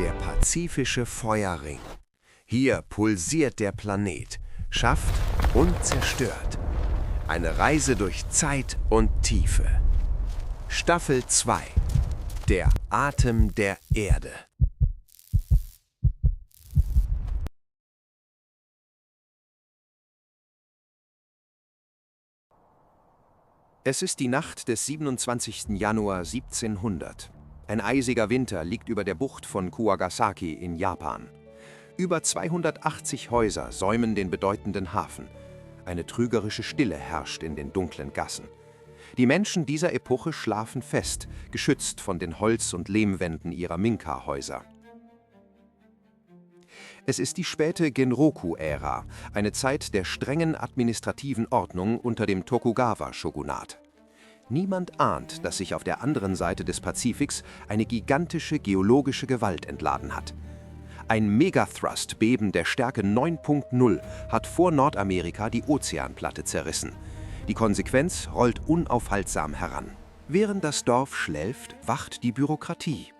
Der pazifische Feuerring. Hier pulsiert der Planet, schafft und zerstört. Eine Reise durch Zeit und Tiefe. Staffel 2. Der Atem der Erde. Es ist die Nacht des 27. Januar 1700. Ein eisiger Winter liegt über der Bucht von Kuwagasaki in Japan. Über 280 Häuser säumen den bedeutenden Hafen. Eine trügerische Stille herrscht in den dunklen Gassen. Die Menschen dieser Epoche schlafen fest, geschützt von den Holz- und Lehmwänden ihrer Minka-Häuser. Es ist die späte Genroku-Ära, eine Zeit der strengen administrativen Ordnung unter dem Tokugawa-Shogunat. Niemand ahnt, dass sich auf der anderen Seite des Pazifiks eine gigantische geologische Gewalt entladen hat. Ein Megathrust-Beben der Stärke 9.0 hat vor Nordamerika die Ozeanplatte zerrissen. Die Konsequenz rollt unaufhaltsam heran. Während das Dorf schläft, wacht die Bürokratie.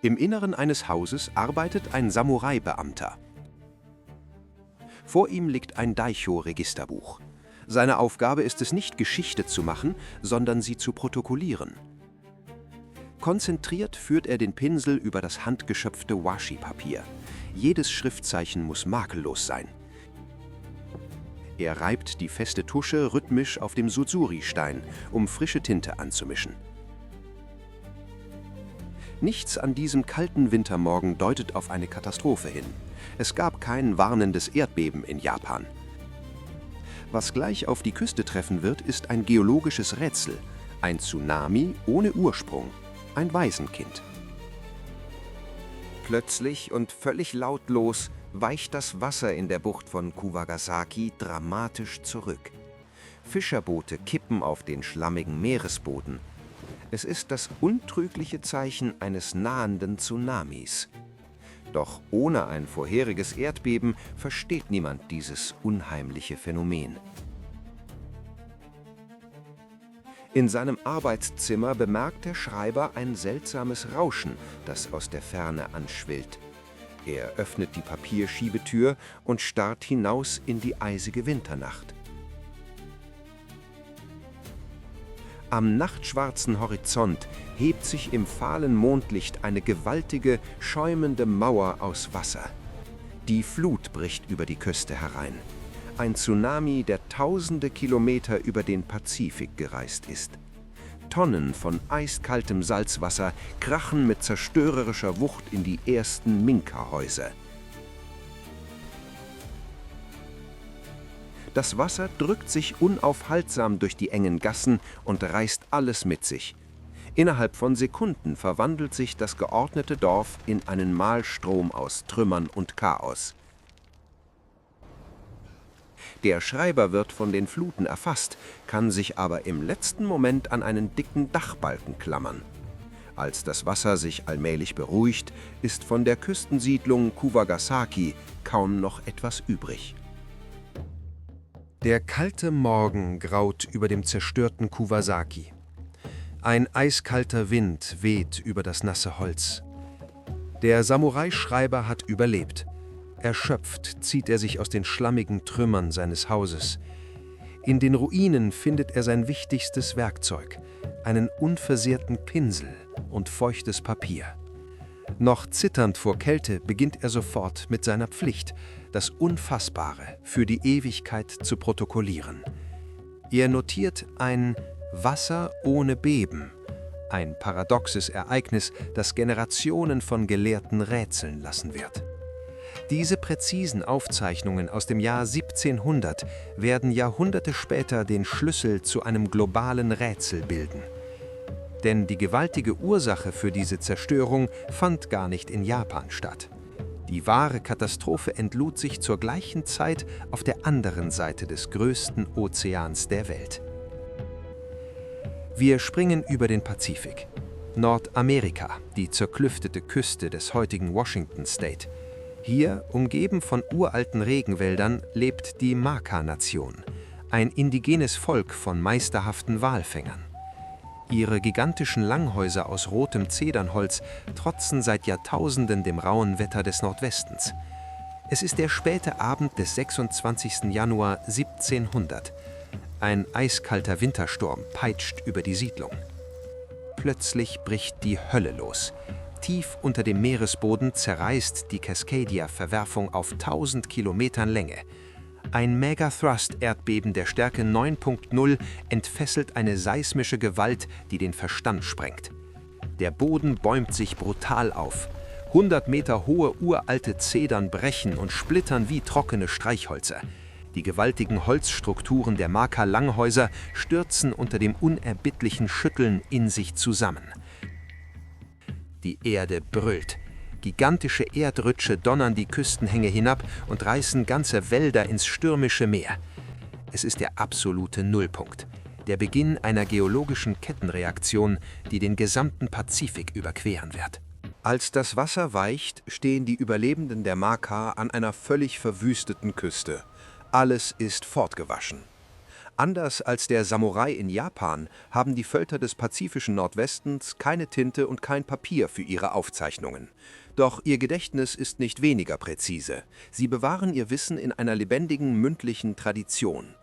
Im Inneren eines Hauses arbeitet ein Samurai-Beamter. Vor ihm liegt ein Daicho-Registerbuch. Seine Aufgabe ist es nicht, Geschichte zu machen, sondern sie zu protokollieren. Konzentriert führt er den Pinsel über das handgeschöpfte Washi-Papier. Jedes Schriftzeichen muss makellos sein. Er reibt die feste Tusche rhythmisch auf dem Susuri-Stein, um frische Tinte anzumischen. Nichts an diesem kalten Wintermorgen deutet auf eine Katastrophe hin. Es gab kein warnendes Erdbeben in Japan. Was gleich auf die Küste treffen wird, ist ein geologisches Rätsel. Ein Tsunami ohne Ursprung. Ein Waisenkind. Plötzlich und völlig lautlos weicht das Wasser in der Bucht von Kuwagasaki dramatisch zurück. Fischerboote kippen auf den schlammigen Meeresboden. Es ist das untrügliche Zeichen eines nahenden Tsunamis. Doch ohne ein vorheriges Erdbeben versteht niemand dieses unheimliche Phänomen. In seinem Arbeitszimmer bemerkt der Schreiber ein seltsames Rauschen, das aus der Ferne anschwillt. Er öffnet die Papierschiebetür und starrt hinaus in die eisige Winternacht. Am nachtschwarzen Horizont hebt sich im fahlen Mondlicht eine gewaltige, schäumende Mauer aus Wasser. Die Flut bricht über die Küste herein. Ein Tsunami, der tausende Kilometer über den Pazifik gereist ist. Tonnen von eiskaltem Salzwasser krachen mit zerstörerischer Wucht in die ersten Minka-Häuser. Das Wasser drückt sich unaufhaltsam durch die engen Gassen und reißt alles mit sich. Innerhalb von Sekunden verwandelt sich das geordnete Dorf in einen Mahlstrom aus Trümmern und Chaos. Der Schreiber wird von den Fluten erfasst, kann sich aber im letzten Moment an einen dicken Dachbalken klammern. Als das Wasser sich allmählich beruhigt, ist von der Küstensiedlung Kuwagasaki kaum noch etwas übrig. Der kalte Morgen graut über dem zerstörten Kuwasaki. Ein eiskalter Wind weht über das nasse Holz. Der Samurai-Schreiber hat überlebt. Erschöpft zieht er sich aus den schlammigen Trümmern seines Hauses. In den Ruinen findet er sein wichtigstes Werkzeug, einen unversehrten Pinsel und feuchtes Papier. Noch zitternd vor Kälte beginnt er sofort mit seiner Pflicht, das Unfassbare für die Ewigkeit zu protokollieren. Er notiert ein Wasser ohne Beben, ein paradoxes Ereignis, das Generationen von Gelehrten rätseln lassen wird. Diese präzisen Aufzeichnungen aus dem Jahr 1700 werden Jahrhunderte später den Schlüssel zu einem globalen Rätsel bilden. Denn die gewaltige Ursache für diese Zerstörung fand gar nicht in Japan statt. Die wahre Katastrophe entlud sich zur gleichen Zeit auf der anderen Seite des größten Ozeans der Welt. Wir springen über den Pazifik. Nordamerika, die zerklüftete Küste des heutigen Washington State. Hier, umgeben von uralten Regenwäldern, lebt die Maka-Nation, ein indigenes Volk von meisterhaften Walfängern. Ihre gigantischen Langhäuser aus rotem Zedernholz trotzen seit Jahrtausenden dem rauen Wetter des Nordwestens. Es ist der späte Abend des 26. Januar 1700. Ein eiskalter Wintersturm peitscht über die Siedlung. Plötzlich bricht die Hölle los. Tief unter dem Meeresboden zerreißt die Cascadia-Verwerfung auf 1000 Kilometern Länge. Ein Megathrust-Erdbeben der Stärke 9.0 entfesselt eine seismische Gewalt, die den Verstand sprengt. Der Boden bäumt sich brutal auf. 100 Meter hohe uralte Zedern brechen und splittern wie trockene Streichhölzer. Die gewaltigen Holzstrukturen der Marka-Langhäuser stürzen unter dem unerbittlichen Schütteln in sich zusammen. Die Erde brüllt. Gigantische Erdrütsche donnern die Küstenhänge hinab und reißen ganze Wälder ins stürmische Meer. Es ist der absolute Nullpunkt, der Beginn einer geologischen Kettenreaktion, die den gesamten Pazifik überqueren wird. Als das Wasser weicht, stehen die Überlebenden der Marka an einer völlig verwüsteten Küste. Alles ist fortgewaschen. Anders als der Samurai in Japan haben die Völker des pazifischen Nordwestens keine Tinte und kein Papier für ihre Aufzeichnungen. Doch ihr Gedächtnis ist nicht weniger präzise. Sie bewahren ihr Wissen in einer lebendigen mündlichen Tradition.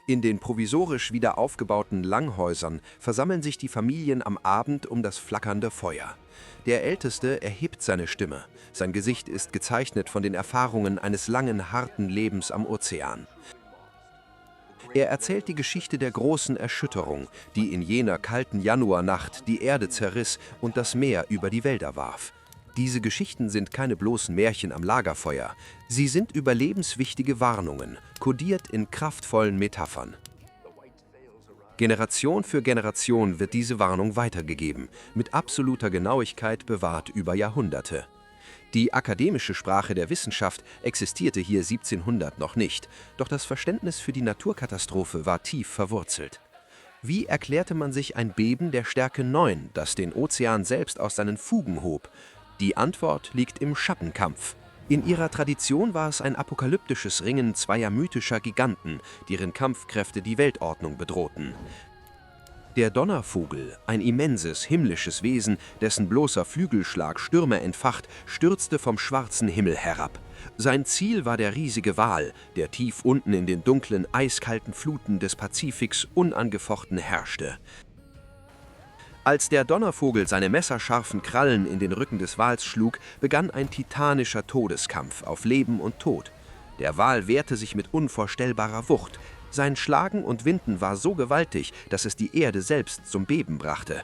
In den provisorisch wieder aufgebauten Langhäusern versammeln sich die Familien am Abend um das flackernde Feuer. Der Älteste erhebt seine Stimme. Sein Gesicht ist gezeichnet von den Erfahrungen eines langen, harten Lebens am Ozean. Er erzählt die Geschichte der großen Erschütterung, die in jener kalten Januarnacht die Erde zerriss und das Meer über die Wälder warf. Diese Geschichten sind keine bloßen Märchen am Lagerfeuer. Sie sind überlebenswichtige Warnungen, kodiert in kraftvollen Metaphern. Generation für Generation wird diese Warnung weitergegeben, mit absoluter Genauigkeit bewahrt über Jahrhunderte. Die akademische Sprache der Wissenschaft existierte hier 1700 noch nicht, doch das Verständnis für die Naturkatastrophe war tief verwurzelt. Wie erklärte man sich ein Beben der Stärke 9, das den Ozean selbst aus seinen Fugen hob? Die Antwort liegt im Schattenkampf. In ihrer Tradition war es ein apokalyptisches Ringen zweier mythischer Giganten, deren Kampfkräfte die Weltordnung bedrohten. Der Donnervogel, ein immenses, himmlisches Wesen, dessen bloßer Flügelschlag Stürme entfacht, stürzte vom schwarzen Himmel herab. Sein Ziel war der riesige Wal, der tief unten in den dunklen, eiskalten Fluten des Pazifiks unangefochten herrschte. Als der Donnervogel seine messerscharfen Krallen in den Rücken des Wals schlug, begann ein titanischer Todeskampf auf Leben und Tod. Der Wal wehrte sich mit unvorstellbarer Wucht. Sein Schlagen und Winden war so gewaltig, dass es die Erde selbst zum Beben brachte.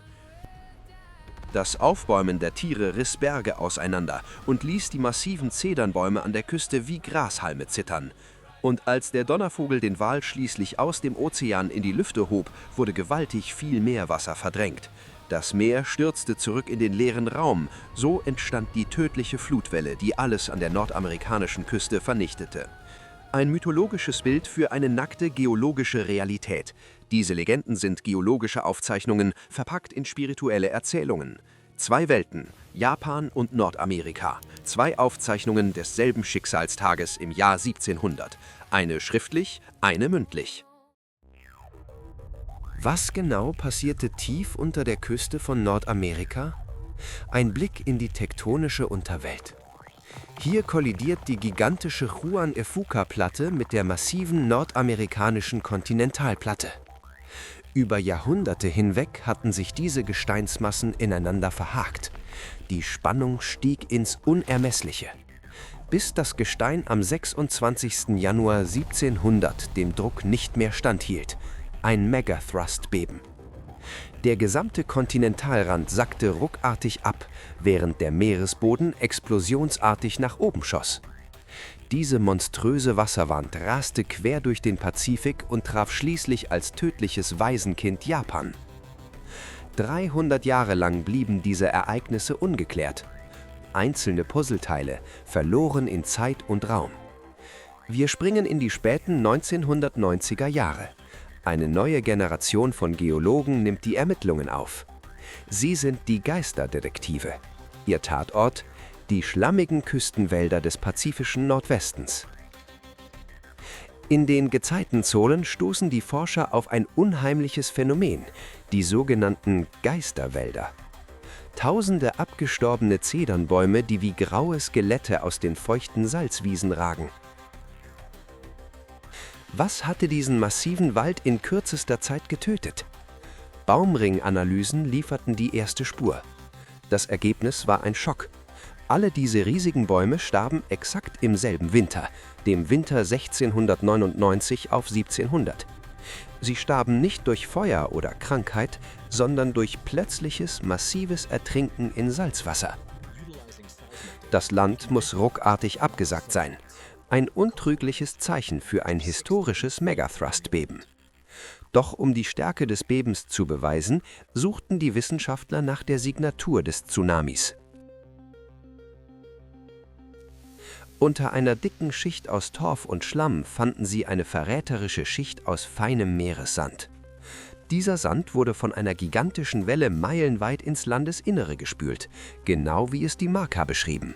Das Aufbäumen der Tiere riss Berge auseinander und ließ die massiven Zedernbäume an der Küste wie Grashalme zittern. Und als der Donnervogel den Wal schließlich aus dem Ozean in die Lüfte hob, wurde gewaltig viel Meerwasser verdrängt. Das Meer stürzte zurück in den leeren Raum. So entstand die tödliche Flutwelle, die alles an der nordamerikanischen Küste vernichtete. Ein mythologisches Bild für eine nackte geologische Realität. Diese Legenden sind geologische Aufzeichnungen, verpackt in spirituelle Erzählungen. Zwei Welten, Japan und Nordamerika. Zwei Aufzeichnungen desselben Schicksalstages im Jahr 1700. Eine schriftlich, eine mündlich. Was genau passierte tief unter der Küste von Nordamerika? Ein Blick in die tektonische Unterwelt. Hier kollidiert die gigantische Juan-e-Fuca-Platte mit der massiven nordamerikanischen Kontinentalplatte. Über Jahrhunderte hinweg hatten sich diese Gesteinsmassen ineinander verhakt. Die Spannung stieg ins Unermessliche, bis das Gestein am 26. Januar 1700 dem Druck nicht mehr standhielt. Ein Megathrust-Beben. Der gesamte Kontinentalrand sackte ruckartig ab, während der Meeresboden explosionsartig nach oben schoss. Diese monströse Wasserwand raste quer durch den Pazifik und traf schließlich als tödliches Waisenkind Japan. 300 Jahre lang blieben diese Ereignisse ungeklärt. Einzelne Puzzleteile verloren in Zeit und Raum. Wir springen in die späten 1990er Jahre. Eine neue Generation von Geologen nimmt die Ermittlungen auf. Sie sind die Geisterdetektive. Ihr Tatort: die schlammigen Küstenwälder des pazifischen Nordwestens. In den Gezeitenzonen stoßen die Forscher auf ein unheimliches Phänomen, die sogenannten Geisterwälder. Tausende abgestorbene Zedernbäume, die wie graue Skelette aus den feuchten Salzwiesen ragen. Was hatte diesen massiven Wald in kürzester Zeit getötet? Baumringanalysen lieferten die erste Spur. Das Ergebnis war ein Schock. Alle diese riesigen Bäume starben exakt im selben Winter, dem Winter 1699 auf 1700. Sie starben nicht durch Feuer oder Krankheit, sondern durch plötzliches, massives Ertrinken in Salzwasser. Das Land muss ruckartig abgesackt sein. Ein untrügliches Zeichen für ein historisches Megathrust-Beben. Doch um die Stärke des Bebens zu beweisen, suchten die Wissenschaftler nach der Signatur des Tsunamis. Unter einer dicken Schicht aus Torf und Schlamm fanden sie eine verräterische Schicht aus feinem Meeressand. Dieser Sand wurde von einer gigantischen Welle meilenweit ins Landesinnere gespült, genau wie es die Marker beschrieben.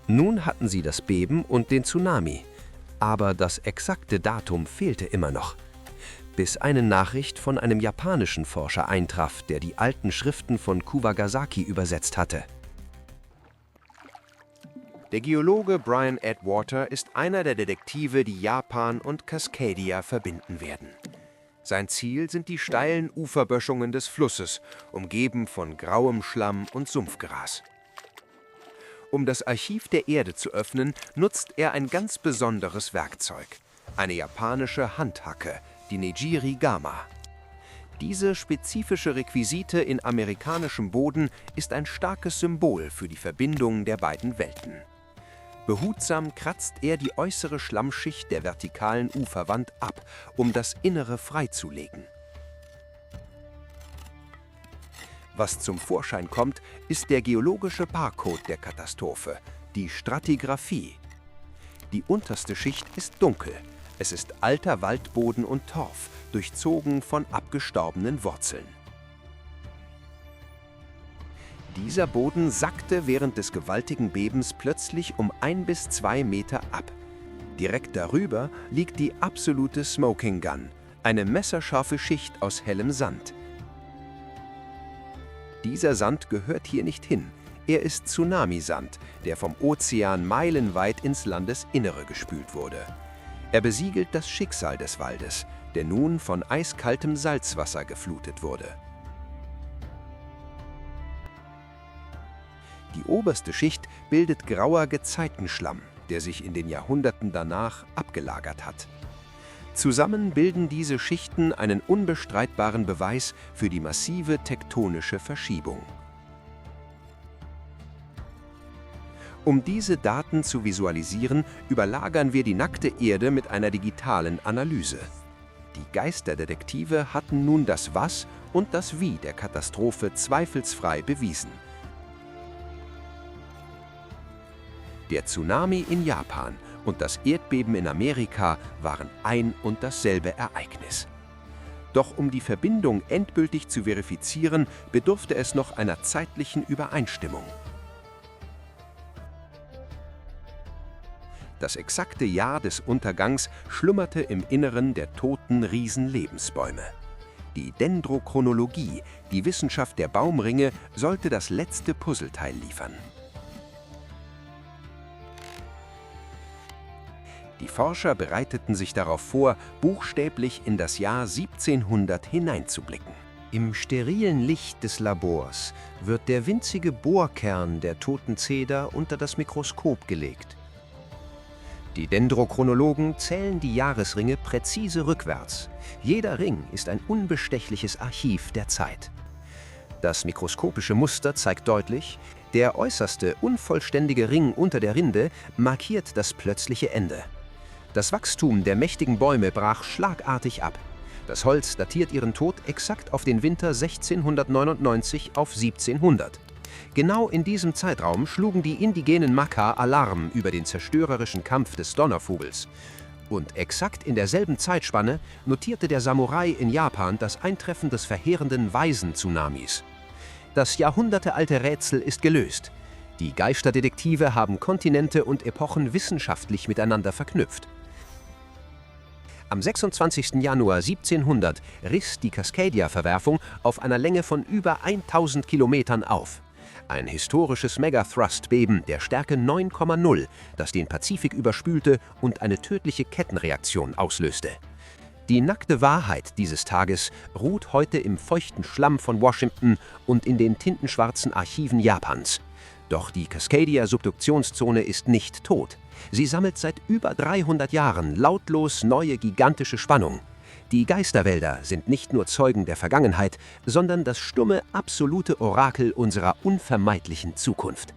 Nun hatten sie das Beben und den Tsunami, aber das exakte Datum fehlte immer noch. Bis eine Nachricht von einem japanischen Forscher eintraf, der die alten Schriften von Kuwagasaki übersetzt hatte. Der Geologe Brian Atwater ist einer der Detektive, die Japan und Cascadia verbinden werden. Sein Ziel sind die steilen Uferböschungen des Flusses, umgeben von grauem Schlamm und Sumpfgras. Um das Archiv der Erde zu öffnen, nutzt er ein ganz besonderes Werkzeug: eine japanische Handhacke, die Nejiri-Gama. Diese spezifische Requisite in amerikanischem Boden ist ein starkes Symbol für die Verbindung der beiden Welten. Behutsam kratzt er die äußere Schlammschicht der vertikalen Uferwand ab, um das Innere freizulegen. Was zum Vorschein kommt, ist der geologische Barcode der Katastrophe, die Stratigraphie. Die unterste Schicht ist dunkel. Es ist alter Waldboden und Torf, durchzogen von abgestorbenen Wurzeln. Dieser Boden sackte während des gewaltigen Bebens plötzlich um 1 bis 2 Meter ab. Direkt darüber liegt die absolute Smoking Gun, eine messerscharfe Schicht aus hellem Sand. Dieser Sand gehört hier nicht hin. Er ist Tsunamisand, der vom Ozean meilenweit ins Landesinnere gespült wurde. Er besiegelt das Schicksal des Waldes, der nun von eiskaltem Salzwasser geflutet wurde. Die oberste Schicht bildet grauer Gezeitenschlamm, der sich in den Jahrhunderten danach abgelagert hat. Zusammen bilden diese Schichten einen unbestreitbaren Beweis für die massive tektonische Verschiebung. Um diese Daten zu visualisieren, überlagern wir die nackte Erde mit einer digitalen Analyse. Die Geisterdetektive hatten nun das Was und das Wie der Katastrophe zweifelsfrei bewiesen. Der Tsunami in Japan und das Erdbeben in Amerika waren ein und dasselbe Ereignis. Doch um die Verbindung endgültig zu verifizieren, bedurfte es noch einer zeitlichen Übereinstimmung. Das exakte Jahr des Untergangs schlummerte im Inneren der toten Riesenlebensbäume. Die Dendrochronologie, die Wissenschaft der Baumringe, sollte das letzte Puzzleteil liefern. Die Forscher bereiteten sich darauf vor, buchstäblich in das Jahr 1700 hineinzublicken. Im sterilen Licht des Labors wird der winzige Bohrkern der toten Zeder unter das Mikroskop gelegt. Die Dendrochronologen zählen die Jahresringe präzise rückwärts. Jeder Ring ist ein unbestechliches Archiv der Zeit. Das mikroskopische Muster zeigt deutlich, der äußerste, unvollständige Ring unter der Rinde markiert das plötzliche Ende. Das Wachstum der mächtigen Bäume brach schlagartig ab. Das Holz datiert ihren Tod exakt auf den Winter 1699 auf 1700. Genau in diesem Zeitraum schlugen die indigenen Makah Alarm über den zerstörerischen Kampf des Donnervogels. Und exakt in derselben Zeitspanne notierte der Samurai in Japan das Eintreffen des verheerenden Weisen-Tsunamis. Das jahrhundertealte Rätsel ist gelöst. Die Geisterdetektive haben Kontinente und Epochen wissenschaftlich miteinander verknüpft. Am 26. Januar 1700 riss die Cascadia-Verwerfung auf einer Länge von über 1000 Kilometern auf. Ein historisches Megathrust-Beben der Stärke 9,0, das den Pazifik überspülte und eine tödliche Kettenreaktion auslöste. Die nackte Wahrheit dieses Tages ruht heute im feuchten Schlamm von Washington und in den tintenschwarzen Archiven Japans. Doch die Cascadia-Subduktionszone ist nicht tot. Sie sammelt seit über 300 Jahren lautlos neue gigantische Spannung. Die Geisterwälder sind nicht nur Zeugen der Vergangenheit, sondern das stumme, absolute Orakel unserer unvermeidlichen Zukunft.